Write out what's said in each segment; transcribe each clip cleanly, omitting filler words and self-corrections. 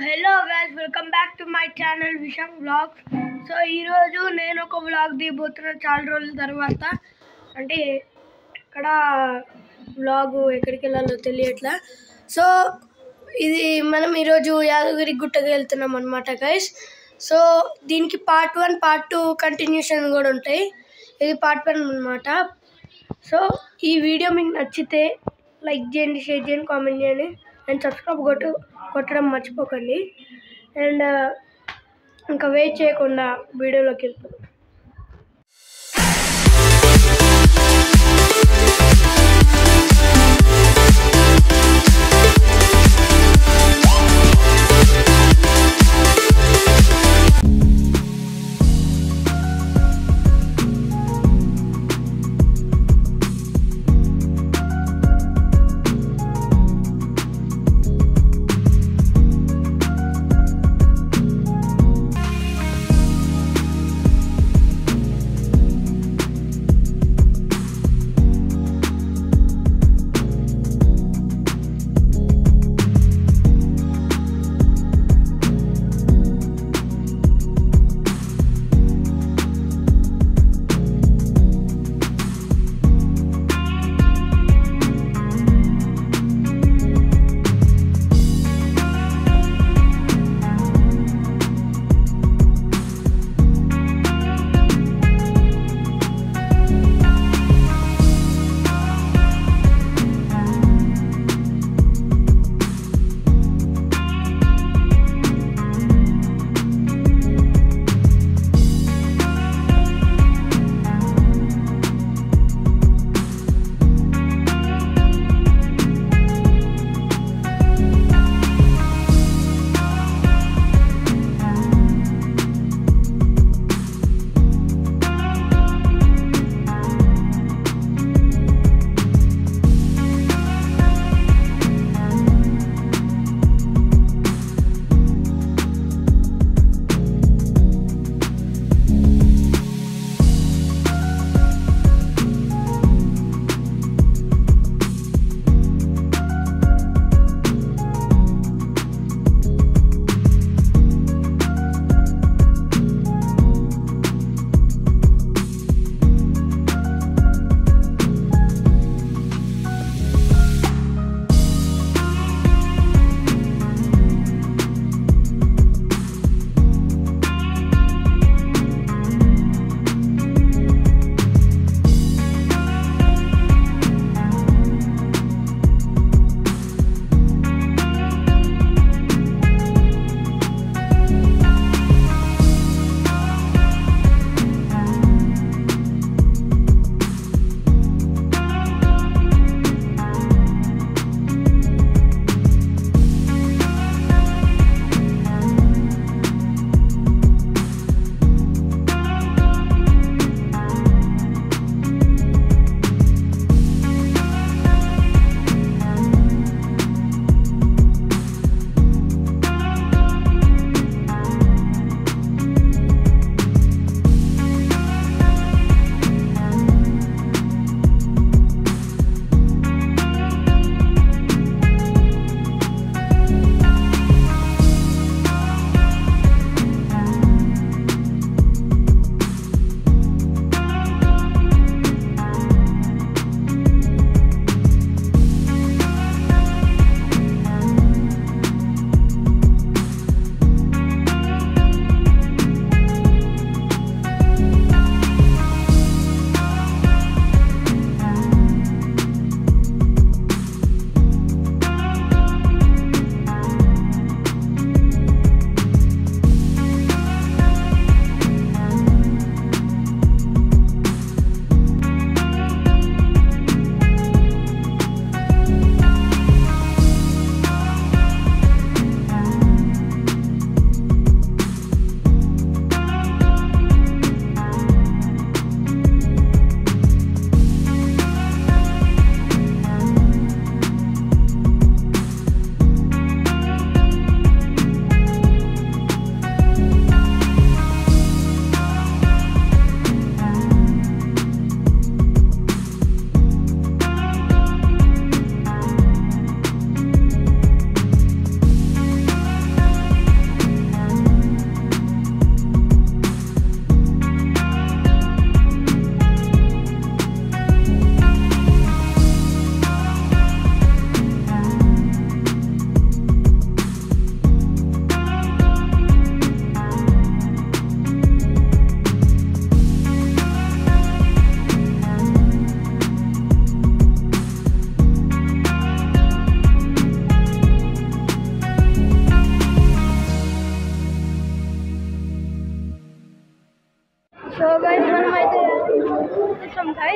Hello guys, welcome back to my channel విషాంగ్ vlogs. So ఈరోజు నేను ఒక వ్లాగ్ తీయబోతున్నా చాలా రోజుల తర్వాత. అంటే ఇక్కడ వ్లాగ్ ఎక్కడికి వెళ్ళాలో తెలియట్లా. సో ఇది మనం ఈరోజు యాదగిరి గుట్టకి వెళ్తున్నాం అనమాట గైస్. సో దీనికి పార్ట్ 1 పార్ట్ 2 కంటిన్యూషన్ కూడా ఉంటాయి. ఇది పార్ట్ 1 అనమాట. సో ఈ వీడియో మీకు నచ్చితే లైక్ చేయండి, షేర్ చేయండి, కామెంట్ చేయండి అండ్ సబ్స్క్రైబ్ కొట్టడం మర్చిపోకండి. అండ్ ఇంకా వెయిట్ చేయకుండా వీడియోలోకి వెళ్తాం.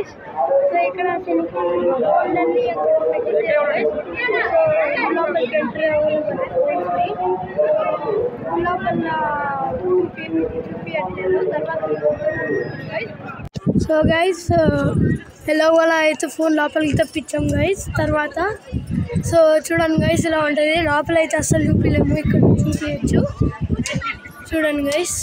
గైస్. సో ఇక్కడ శనగలన్నీ పెట్టేసారు గైస్. సో లోపలికి ఎంటర్ లోపల చూపించారు తర్వాత గైస్. సో గైస్ ఎలా అలా అయితే ఫోన్ లోపలికి తెప్పించాం గైస్. తర్వాత సో చూడండి గైస్ ఇలా ఉంటుంది. లోపల అయితే అస్సలు చూపించలేము, ఇక్కడ చూపించచ్చు. చూడండి గైస్.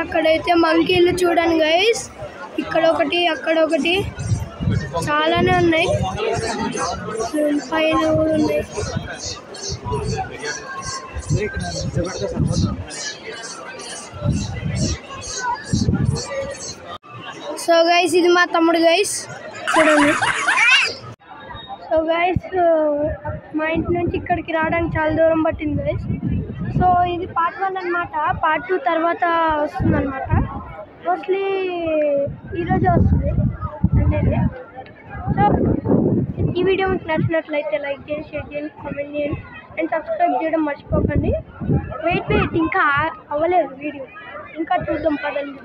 అక్కడైతే మంకీలు చూడండి గైస్. ఇక్కడ ఒకటి అక్కడ ఒకటి చాలానే ఉన్నాయి, పైన కూడా ఉన్నాయి. సో గైస్ ఇది మా తమ్ముడు గైస్ చూడండి. సో గైస్ మా ఇంటి నుంచి ఇక్కడికి రావడానికి చాలా దూరం పట్టింది గైస్. సో ఇది పార్ట్ 1 అనమాట. పార్ట్ 2 తర్వాత వస్తుంది అనమాట. మోస్ట్లీ ఈరోజే వస్తుంది సండేనే. సో ఈ వీడియో మీకు నచ్చినట్లయితే లైక్ చేయండి, షేర్ చేయండి, కామెంట్ చేయండి అండ్ సబ్స్క్రైబ్ చేయడం మర్చిపోకండి. వెయిట్ ఇంకా అవ్వలేదు వీడియో, ఇంకా చూద్దాం పదండి.